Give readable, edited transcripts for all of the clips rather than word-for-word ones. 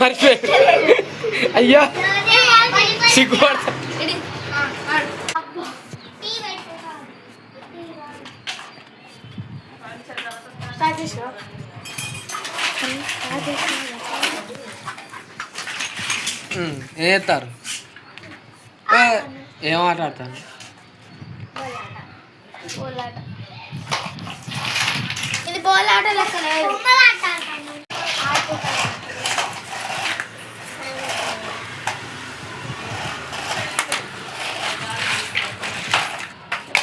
మర్చిపోయి అయ్యో సిగ్గుపడతా. ఏం చేస్తారు? ఏం ఆట ఆడతారు? ఇది బోలాట లెక్క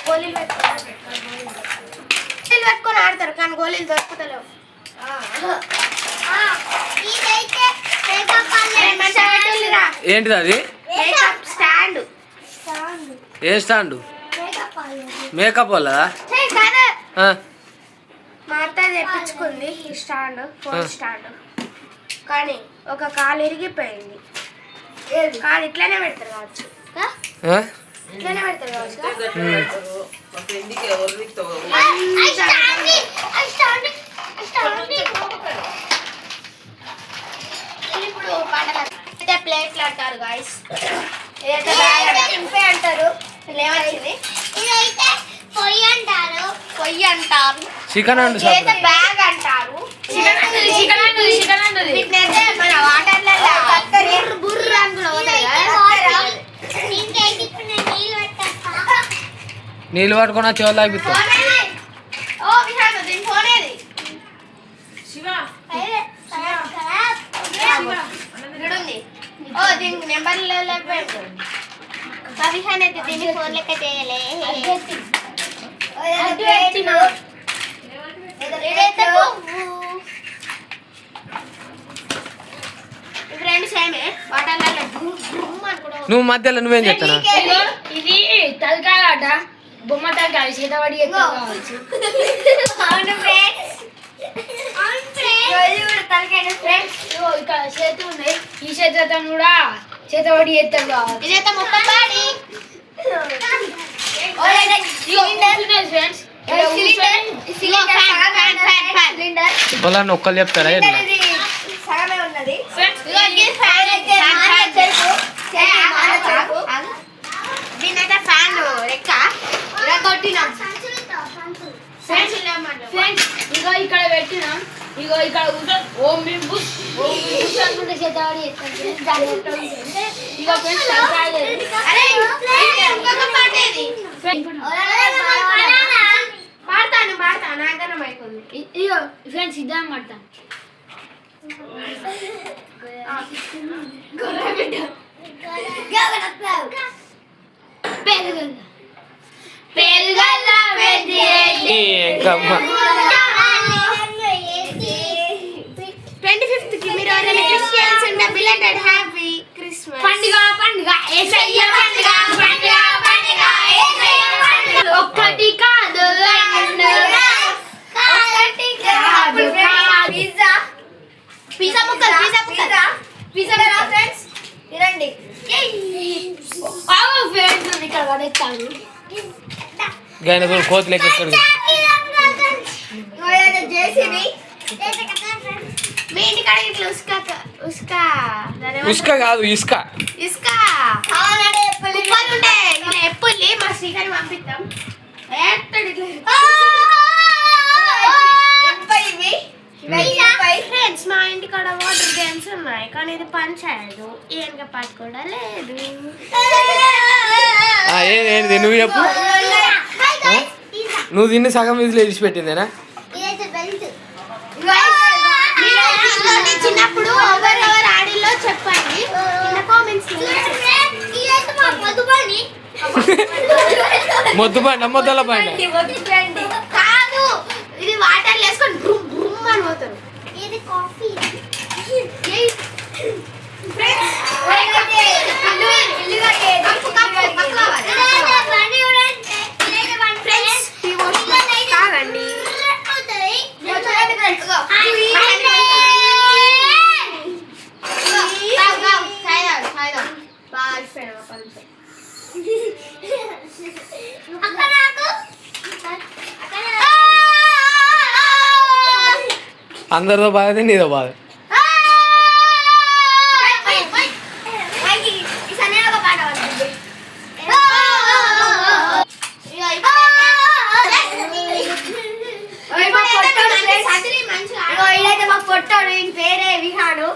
గోళీలు పెట్టుకొని ఆడతారు కానీ గోళీలు దొరుకుతలేవు. ఏంటిది అది? స్టాండ్. A stand? మేకప్ వాళ్ళదా? మా అత్త తెప్పించుకుంది ఈ స్టాండ్, ఫోన్ స్టాండ్. కానీ ఒక కాలు ఇరిగిపోయింది. కాలు ఇట్లానే పెడతారు కావచ్చు, ఇట్లానే పెడతారు కావచ్చు. ఇప్పుడు అయితే ప్లేట్లు అంటారు గాయస్, అంటారు. ఏమొచ్చింది? ఇదైతే పొయ్యి అంటారు. పొయ్యి అంటారు. చికెన్ అండ్ బ్యాగ్ అంటారు. మన వాటర్లలో బుర్ర అని కూడా పోతాయి కదా. నీళ్ళు పట్టుకున్న చెవులు తాగిస్తా. ఓ విహాన్ దీని ఫోన్ ఏది? ఓ దీనికి నెంబర్లు విహాన్ అయితే దీన్ని ఫోన్ లెక్క చేయలే. ఫ్రెండ్స్ ఏమే వాటర్లలో నువ్వు మధ్యలో నువ్వేం చెప్తానా? ఇది తలకాయ ఆట, బొమ్మ తలకాయ చేతబడి కావచ్చు. ఇక్కడ చేతి ఉన్నాయి, ఈ చేతితో కూడా చేతబడి ఎత్తారు కావచ్చు. ఇదైతే మొత్తం బాడీ వాళ్ళని ఒక్కరు చెప్తారా? సగమే ఉన్నది. దీనైతే ఫ్యాన్ రెక్క కొట్టినాం. ఇగో ఇక్కడ పెట్టినాం, ఇగో ఇక్కడ ఓం బిం బుష్ అనుకుంటే చేతబడి ఎత్తారు. ఇగో ఫ్రెండ్స్ పాడతాను ఆగనం అయిపోయింది. ఇగో ఫ్రెండ్స్ ఇద్దాం పడతాను. పండుగ పండుగ ఒక్కటి కాదు పిజ్జా ముక్కలు ఫ్రెండ్స్ తినండి. ఇక్కడ పడేస్తాను. గాయన కూడా కోతులు ఎక్కడ జేసీబీ మీ ఇంటికాడ ఇట్లా ఉస్క కాదు ఇసుక ఎప్పుల్లి మా శ్రీకారి పంపిస్తాం. ఫ్రెండ్స్ మా ఇంటికాడ వాటర్ గేమ్స్ ఉన్నాయి కానీ ఇది పని చేయదు, ఏనుక పాటు కూడా లేదు. ఏంటి నువ్వు చెప్పు. నువ్వు తిన్న సగం వీధిలో విడిచిపెట్టిందేనా? చిన్నప్పుడు ఎవరెవరు ఆడిలో చెప్పండి మొద్దుబండి మొద్దల బండి కాదు, ఇది వాటర్ వేసుకొని బ్రూమ్ బ్రూమ్ అని పోతారు. ఇది కాఫీ. అందరితో బాధ నీదో బాధ. పొట్టాడు ఈయన పేరే విహాను.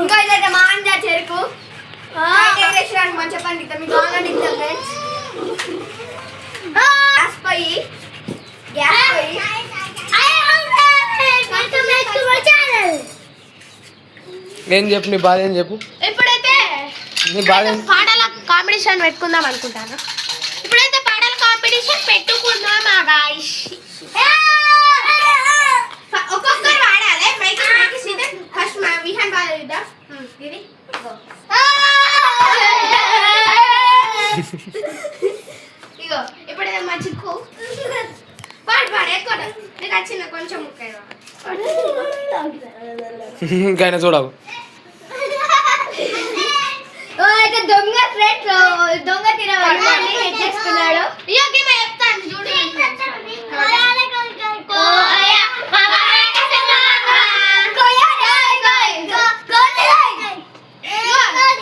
ఇంకా ఇదైతే మా అన్న చెరుకు మంచిగా పండిస్తాం. మీకు ఆనందిస్తాం ఫ్రెండ్స్. గ్యాస్ పొయ్యి ఏం చెప్పు నీ బాధ ఏం చెప్పు. ఇప్పుడైతే నీ బాధ ఏం? పాటల కాంపిటీషన్ పెట్టుకుందాం అనుకుంటాను. ఇప్పుడైతే పాటల కాంపిటీషన్ పెట్టుకుందామా గాయ్స్. ఒక్కొక్కరు పాడాలి. ఫస్ట్ విహాన్ పాడేద్దాం. ఇగో ఇప్పుడైతే మా చిక్కు పాడు ఎక్కువ నీకు వచ్చిన కొంచెం ముక్క ఇంకైనా చూడవు. దొంగ ఫ్రెండ్ దొంగ తినవాడు చేసుకున్నాడు. చెప్తాను చూడు.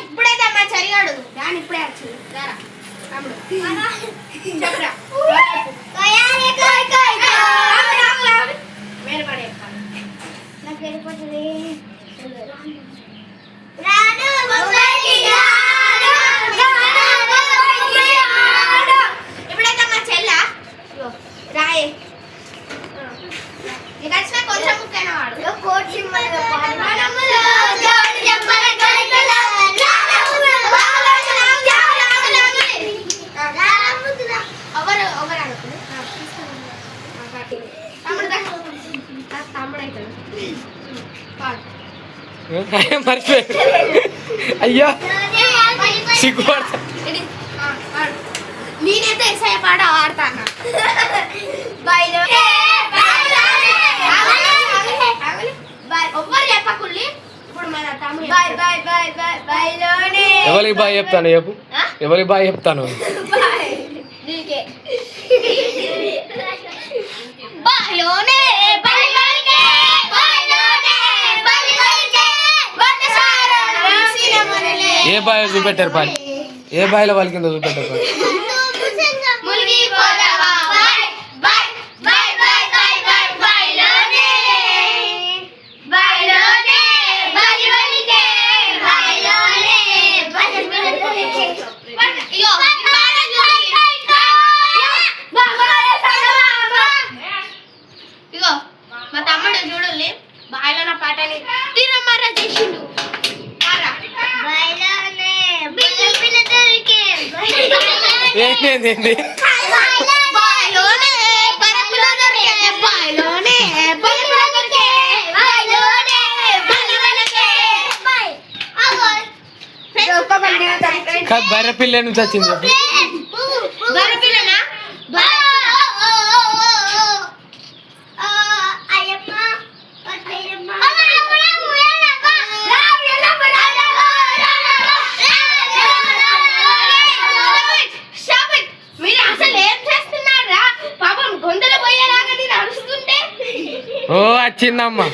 ఇప్పుడైతే అమ్మా చరిగాడు దాని ఇప్పుడే వచ్చింది. చెప్పరా వేరే పడే నాకు వెళ్ళిపోతుంది. ఇప్పుడైతే మా చెల్ల రాయే నీకు వచ్చిన కొంచెం ముక్కైన వాడు కోటి ఎవరు అనుకుని తమ్ముడు అవుతాడు. మర్చిపోయాడు. అయ్యా సిగ్గుపడతా. నేనైతే ఎస్ఐ పాట ఆడతాను. ఎవ్వరు చెప్పకుల్లి. ఇప్పుడు మన తమ్ముడు ఎవరికి బాయ్ చెప్తాను చెప్పు. ఎవరికి బాయ్ చెప్తాను. ఏ బాయ్ చూపెట్టారు పాలి. ఏ బాయిలో వాళ్ళ కింద చూపెట్టారు పాలి. ఇగో మా తమ్ముడు చూడండి బాయిలో నా పాటని తీరమ్మారా చేసిండు. ఏంటి బర్రె పిల్ల నుంచి వచ్చింది చెప్పు. ఓ వచ్చిందమ్మా.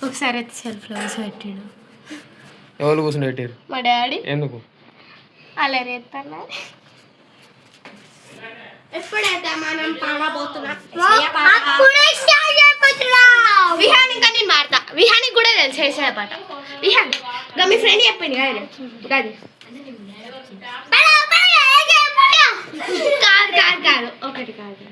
ఒకసారి అయితే సెల్ఫ్ లో పెట్టాడు. ఎవరు కూర్చుని పెట్టారు? మా డాడీ. ఎందుకు అలా రేస్తాను. ఎప్పుడైతే మనం పాడబోతున్నాం విహాన్ ఇంకా నేను మాడతా. విహానికి కూడా తెలుసు వేసే పాట. విహాన్ ఇంకా మీ ఫ్రెండ్ చెప్పింది కదా గది కాదు ఒకటి కాదు